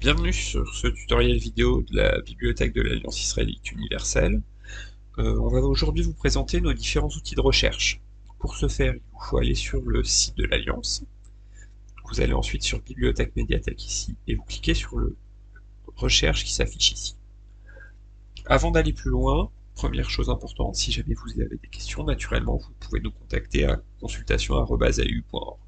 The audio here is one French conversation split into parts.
Bienvenue sur ce tutoriel vidéo de la bibliothèque de l'Alliance israélite universelle. On va aujourd'hui vous présenter nos différents outils de recherche. Pour ce faire, il vous faut aller sur le site de l'Alliance. Vous allez ensuite sur Bibliothèque Médiathèque ici, et vous cliquez sur le recherche qui s'affiche ici. Avant d'aller plus loin, première chose importante, si jamais vous avez des questions, naturellement vous pouvez nous contacter à consultation@au.org.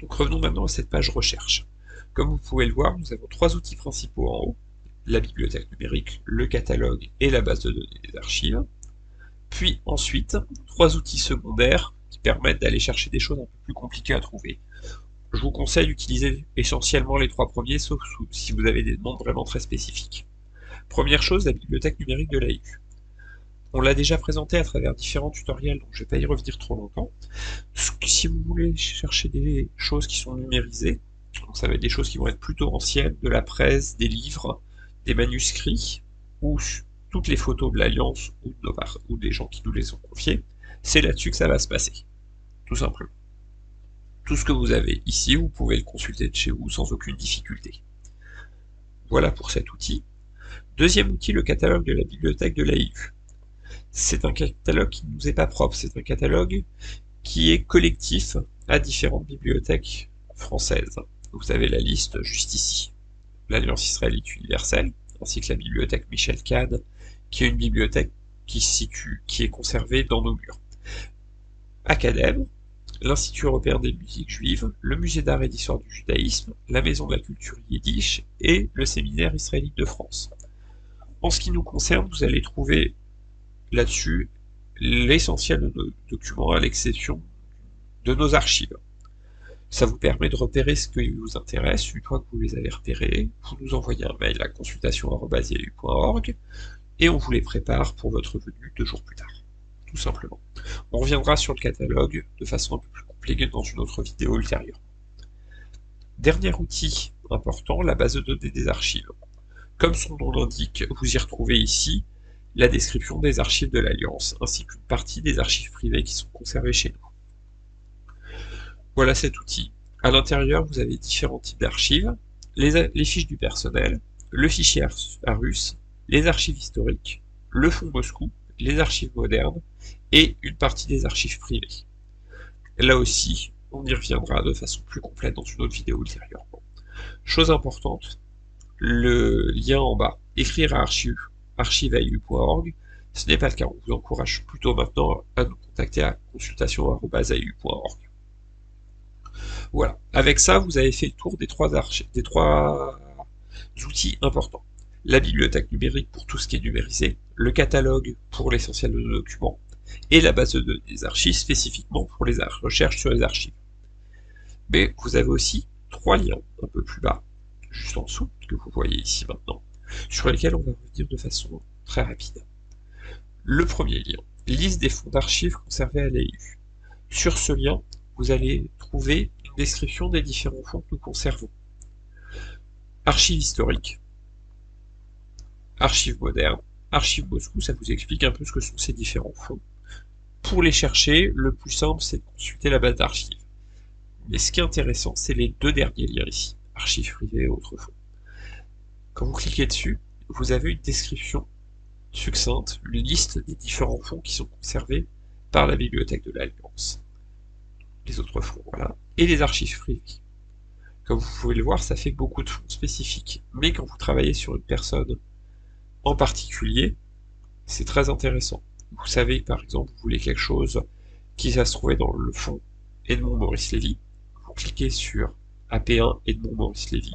Donc revenons maintenant à cette page recherche. Comme vous pouvez le voir, nous avons trois outils principaux en haut, la bibliothèque numérique, le catalogue et la base de données des archives. Puis ensuite, trois outils secondaires qui permettent d'aller chercher des choses un peu plus compliquées à trouver. Je vous conseille d'utiliser essentiellement les trois premiers, sauf si vous avez des demandes vraiment très spécifiques. Première chose, la bibliothèque numérique de l'AU. On l'a déjà présenté à travers différents tutoriels, donc je ne vais pas y revenir trop longtemps. Si vous voulez chercher des choses qui sont numérisées, donc ça va être des choses qui vont être plutôt anciennes, de la presse, des livres, des manuscrits, ou toutes les photos de l'Alliance ou des gens qui nous les ont confiées, c'est là-dessus que ça va se passer, tout simplement. Tout ce que vous avez ici, vous pouvez le consulter de chez vous sans aucune difficulté. Voilà pour cet outil. Deuxième outil, le catalogue de la bibliothèque de l'AIU. C'est un catalogue qui ne nous est pas propre, c'est un catalogue qui est collectif à différentes bibliothèques françaises. Vous avez la liste juste ici. L'Alliance israélite universelle, ainsi que la bibliothèque Michel Kahn, qui est une bibliothèque qui est conservée dans nos murs. Academ, l'Institut européen des musiques juives, le Musée d'art et d'histoire du judaïsme, la Maison de la culture yiddish et le Séminaire israélite de France. En ce qui nous concerne, vous allez trouver là-dessus l'essentiel de nos documents, à l'exception de nos archives. Ça vous permet de repérer ce qui vous intéresse. Une fois que vous les avez repérés, vous nous envoyez un mail à consultation@yalu.org et on vous les prépare pour votre venue 2 jours plus tard, tout simplement. On reviendra sur le catalogue de façon un peu plus compliquée dans une autre vidéo ultérieure. Dernier outil important, la base de données des archives. Comme son nom l'indique, vous y retrouvez ici la description des archives de l'Alliance, ainsi qu'une partie des archives privées qui sont conservées chez nous. Voilà cet outil. À l'intérieur, vous avez différents types d'archives, les fiches du personnel, le fichier ARUS, les archives historiques, le fonds Moscou, les archives modernes, et une partie des archives privées. Là aussi, on y reviendra de façon plus complète dans une autre vidéo ultérieurement. Chose importante, le lien en bas, écrire à archive.au.org, ce n'est pas le cas, on vous encourage plutôt maintenant à nous contacter à consultation@au.org. Voilà, avec ça, vous avez fait le tour des trois outils importants. La bibliothèque numérique pour tout ce qui est numérisé, le catalogue pour l'essentiel de nos documents, et la base de données des archives spécifiquement pour les recherches sur les archives. Mais vous avez aussi trois liens un peu plus bas, juste en dessous, que vous voyez ici maintenant, sur lesquels on va revenir de façon très rapide. Le premier lien, liste des fonds d'archives conservés à l'AIU. Sur ce lien, vous allez trouver une description des différents fonds que nous conservons. Archives historiques, archives modernes, archives Moscou, ça vous explique un peu ce que sont ces différents fonds. Pour les chercher, le plus simple, c'est de consulter la base d'archives. Mais ce qui est intéressant, c'est les deux derniers liens ici, archives privées et autres fonds. Quand vous cliquez dessus, vous avez une description succincte, une liste des différents fonds qui sont conservés par la bibliothèque de l'Alliance. Les autres fonds, voilà, et les archives privées. Comme vous pouvez le voir, ça fait beaucoup de fonds spécifiques, mais quand vous travaillez sur une personne en particulier, c'est très intéressant. Vous savez, par exemple, vous voulez quelque chose qui va se trouver dans le fonds Edmond Maurice Lévy, vous cliquez sur AP1 Edmond Maurice Lévy,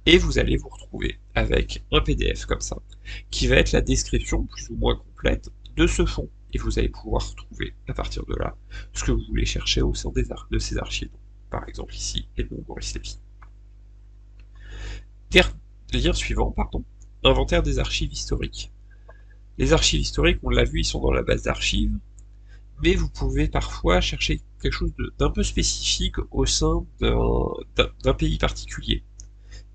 et vous allez vous retrouver avec un PDF comme ça, qui va être la description plus ou moins complète de ce fonds, et vous allez pouvoir trouver à partir de là ce que vous voulez chercher au sein de ces archives. Par exemple ici, Edmond Maurice Lévy. Lien suivant, inventaire des archives historiques. Les archives historiques, on l'a vu, ils sont dans la base d'archives, mais vous pouvez parfois chercher quelque chose d'un peu spécifique au sein d'un pays particulier.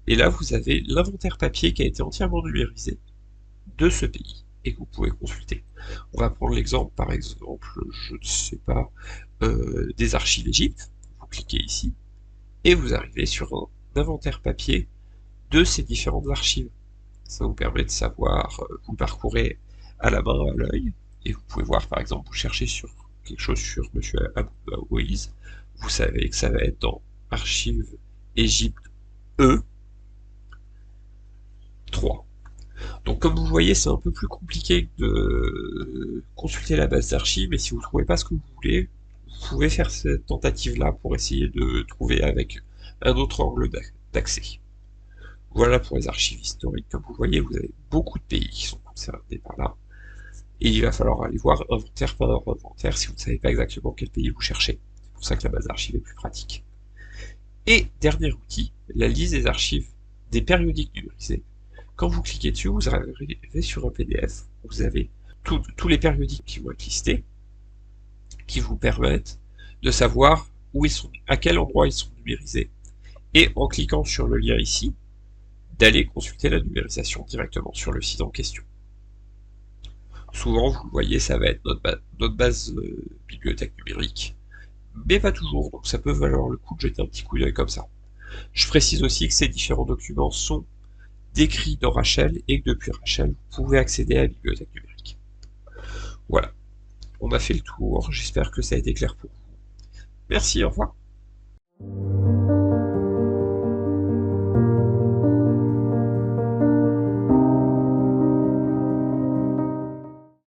Et là, vous avez l'inventaire papier qui a été entièrement numérisé de ce pays et que vous pouvez consulter. On va prendre l'exemple, par exemple, je ne sais pas, des archives Égypte. Vous cliquez ici et vous arrivez sur un inventaire papier de ces différentes archives. Ça vous permet de savoir, vous le parcourez à la main, à l'œil, et vous pouvez voir, par exemple, vous cherchez sur quelque chose sur Monsieur Abou Moïse, vous savez que ça va être dans Archives Égypte E 3. Donc comme vous voyez, c'est un peu plus compliqué de consulter la base d'archives, mais si vous ne trouvez pas ce que vous voulez, vous pouvez faire cette tentative-là pour essayer de trouver avec un autre angle d'accès. Voilà pour les archives historiques. Comme vous voyez, vous avez beaucoup de pays qui sont concernés par là. Et il va falloir aller voir inventaire par inventaire si vous ne savez pas exactement quel pays vous cherchez. C'est pour ça que la base d'archives est plus pratique. Et dernier outil, la liste des archives des périodiques numérisés. Quand vous cliquez dessus, vous arrivez sur un PDF. Vous avez tous les périodiques qui vont être listés, qui vous permettent de savoir où ils sont, à quel endroit ils sont numérisés. Et en cliquant sur le lien ici, d'aller consulter la numérisation directement sur le site en question. Souvent, vous le voyez, ça va être notre base bibliothèque numérique, mais pas toujours, donc ça peut valoir le coup de jeter un petit coup d'œil comme ça. Je précise aussi que ces différents documents sont décrits dans Rachel, et que depuis Rachel, vous pouvez accéder à la bibliothèque numérique. Voilà, on a fait le tour, j'espère que ça a été clair pour vous. Merci, au revoir.